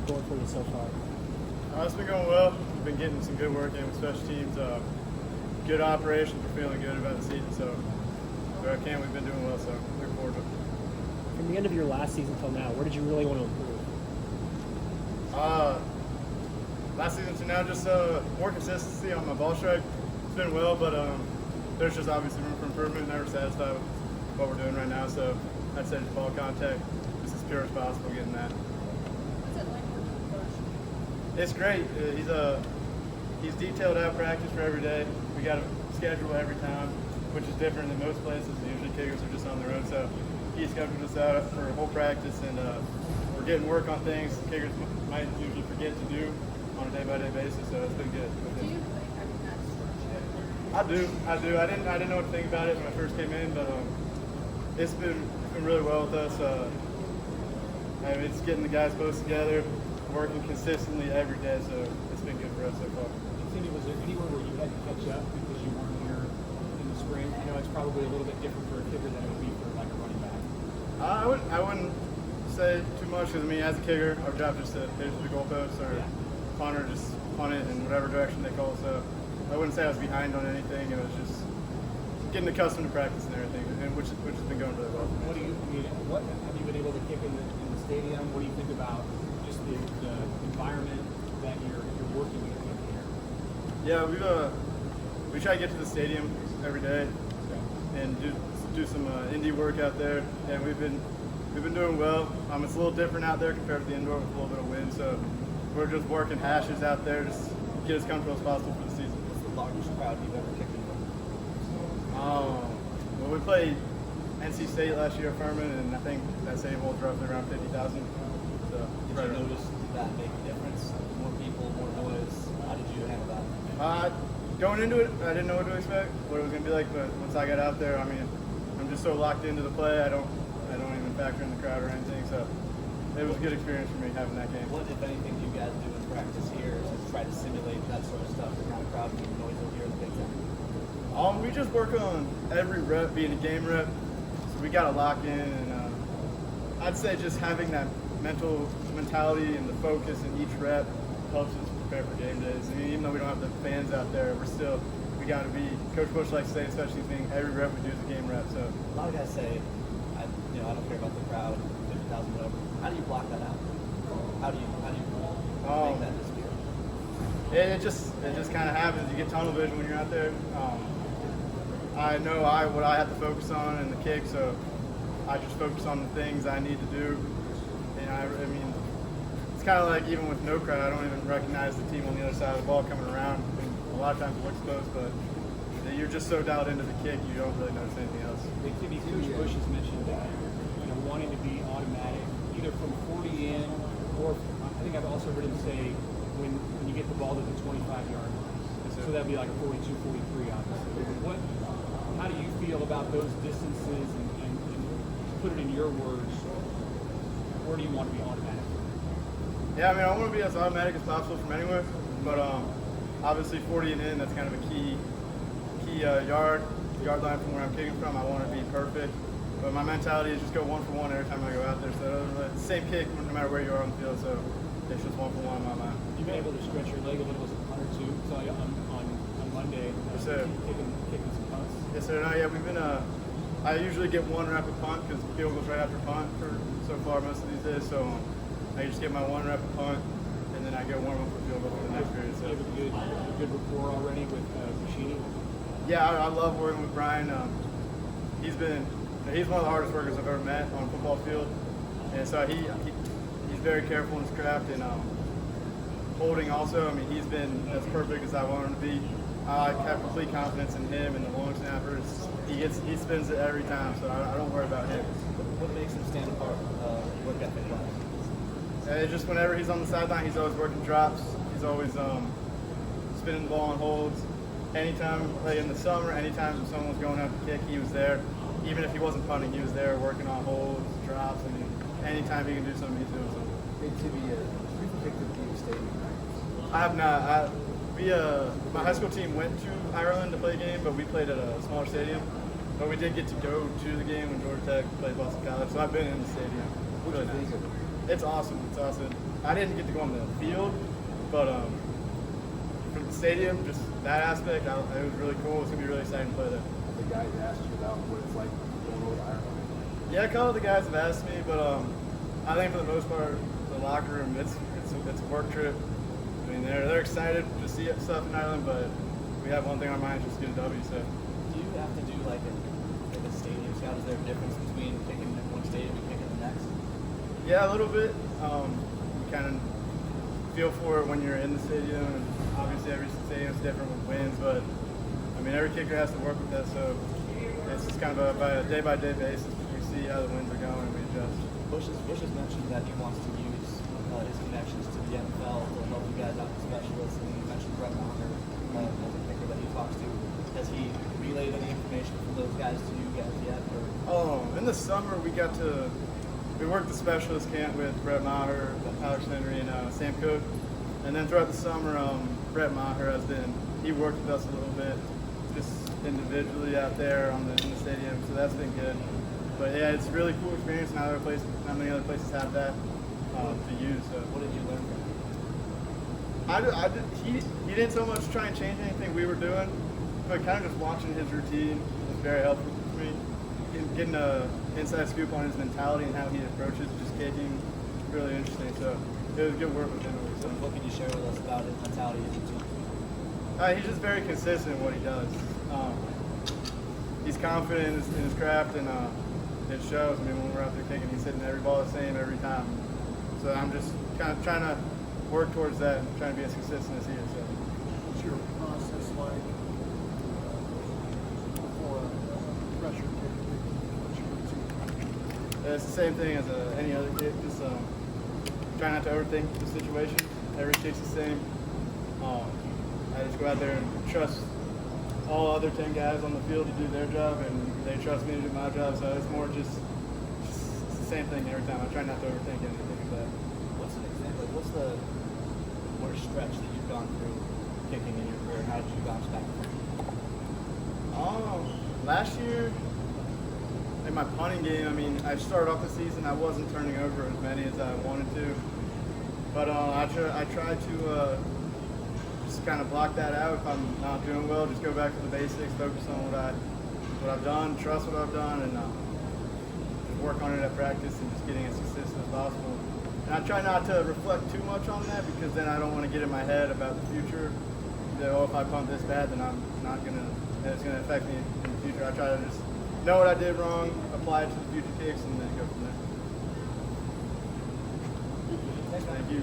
going for you so far? It's been going well. We've been getting some good work in with special teams, good operations. We're feeling good about the season, so where I can, we've been doing well, so looking forward to it. From the end of your last season till now, where did you really want to improve? Last season to now, just more consistency on my ball strike. It's been well, but there's just obviously room for improvement. Never satisfied with what we're doing right now, so I'd say just ball contact, just as pure as possible, getting that. What's it like working with Coach? It's great. He's detailed out practice for every day. We got a schedule every time, which is different than most places. Usually kickers are just on their own, so he scheduled us out for a whole practice, and we're getting work on things kickers might usually forget to do on a day-by-day basis. So it's been good. Do you like having that structure? I do. I didn't know what to think about it when I first came in, but it's been really well with us. It's getting the guys close together, working consistently every day, so it's been good for us so far. Timmy, was there anywhere where you had to catch up because you weren't here in the spring? I know it's probably a little bit different for a kicker than it would be for like a running back. I wouldn't say too much because as a kicker, our job is to hit the goalpost or punter, just punt it in whatever direction they call. So I wouldn't say I was behind on anything. It was just getting accustomed to practice and everything, which has been going really well. What have you been able to kick in the stadium? What do you think about just the environment that you're working in here? Yeah, we try to get to the stadium every day and do some indie work out there, and we've been doing well. It's a little different out there compared to the indoor with a little bit of wind, so we're just working hashes out there, just get as comfortable as possible for the season. What's the largest crowd you've ever kicked in? Well, we played NC State last year at Furman, and I think that stadium holds roughly around 50,000. So Did you notice that make a difference? More people, more noise. How did you handle that? Going into it, I didn't know what to expect, what it was going to be like, but once I got out there, I'm just so locked into the play, I don't even factor in the crowd or anything, so it was a good experience for me having that game. What, if anything, do you guys do in practice here to try to simulate that sort of stuff, the kind of crowd and noise over here and things like that? We just work on every rep being a game rep, so we got to lock in, and I'd say just having that mentality and the focus in each rep helps us prepare for game days. Even though we don't have the fans out there, we got to be. Coach Bush likes to say, especially being every rep we do is a game rep. So A lot of guys say, I don't care about the crowd, 50,000, whatever. How do you block that out? How do you make that disappear? It just kind of happens. You get tunnel vision when you're out there. I know what I have to focus on in the kick, so I just focus on the things I need to do. And it's kind of like even with no crowd, I don't even recognize the team on the other side of the ball coming around. And a lot of times it looks close, but you're just so dialed into the kick, you don't really notice anything else. Hey, Timmy, Coach Bush has mentioned wanting to be automatic, either from 40 in, or I think I've also heard him say when you get the ball to the 25-yard line. So that'd be like a 42, 43, obviously. How do you feel about those distances, and put it in your words, where do you want to be automatic? Yeah, I want to be as automatic as possible from anywhere, but obviously 40 and in, that's kind of a key yard line from where I'm kicking from. I want to be perfect, but my mentality is just go 1 for 1 every time I go out there. So it's the same kick no matter where you are on the field, so it's just 1 for 1 in my mind. You've been able to stretch your leg a little as a punter too. So on Monday, Yes, sir. kicking some punts. Yes, sir. No, yeah, we've been. I usually get 1 rep of punt because field goes right after punt for so far most of these days. So I just get my 1 rep of punt, and then I go warm up for field goal for the next period. So you have a good rapport already with Bushini. Yeah, I love working with Brian. He's one of the hardest workers I've ever met on a football field, and so he's very careful in his craft and holding also. He's been as perfect as I want him to be. I have complete confidence in him and the long snappers. He spins it every time, so I don't worry about him. What makes him stand apart work ethic wise? Just whenever he's on the sideline, he's always working drops. He's always spinning the ball on holds. Anytime, like in the summer, anytime someone was going out to kick, he was there. Even if he wasn't punting, he was there working on holds, drops, and anytime he can do something, he's doing something. Hey, Timmy, you've picked the team stadium, right? I have not. My high school team went to Ireland to play a game, but we played at a smaller stadium. But we did get to go to the game when Georgia Tech played Boston College, so I've been in the stadium. What do you think of it? It's awesome. It's awesome. I didn't get to go on the field, but from the stadium, just that aspect, it was really cool. It's gonna be really exciting to play there. The guys asked you about what it's like going over to Ireland. Yeah, a couple of the guys have asked me, but I think for the most part, the locker room, it's a work trip. I mean, they're excited to see stuff in Ireland, but we have one thing on our mind, just get a W. So. Do you have to do like a stadium scout? Is there a difference between kicking in one stadium and kicking the next? Yeah, a little bit. You kind of feel for it when you're in the stadium, and obviously every stadium's different with winds, but I mean, every kicker has to work with that, so it's just kind of by a day-by-day basis. We see how the winds are going, and we adjust. Bush has mentioned that he wants to use his connections to the NFL to help you guys out with specialists, and you mentioned Brett Maher as a kicker that he talks to. Has he relayed any information from those guys to you guys yet? Or? In the summer, we worked the specialist camp with Brett Maher, Alex Henry, and Sam Cook. And then throughout the summer, Brett Maher he worked with us a little bit, just individually out there in the stadium, so that's been good. But yeah, it's a really cool experience. Not many other places have that to use. So. What did you learn from him? He didn't so much try and change anything we were doing, but kind of just watching his routine was very helpful for me. Getting an inside scoop on his mentality and how he approaches just kicking, really interesting. So it was good work with him. So what can you share with us about his mentality and routine? He's just very consistent in what he does. He's confident in his craft, and it shows. I mean, when we're out there kicking, he's hitting every ball the same every time. So I'm just kind of trying to work towards that and trying to be as consistent as he is. So. What's your process like for a pressure kick? What's your routine? It's the same thing as any other kick. Just try not to overthink the situation. Every kick's the same. I just go out there and trust all other 10 guys on the field to do their job, and they trust me to do my job. So it's more just it's the same thing every time. I try not to overthink anything like that. What's an example? What's the worst stretch that you've gone through kicking in your career? How did you bounce back from it? Last year in my punting game, I mean, I started off the season, I wasn't turning over as many as I wanted to, but I tried to just kind of block that out. If I'm not doing well, just go back to the basics, focus on what I've done, trust what I've done, and just work on it at practice and just getting as consistent as possible. And I try not to reflect too much on that, because then I don't want to get in my head about the future. That, if I punt this bad, then it's gonna affect me in the future. I try to just know what I did wrong, apply it to the future kicks, and then go from there. Thank you.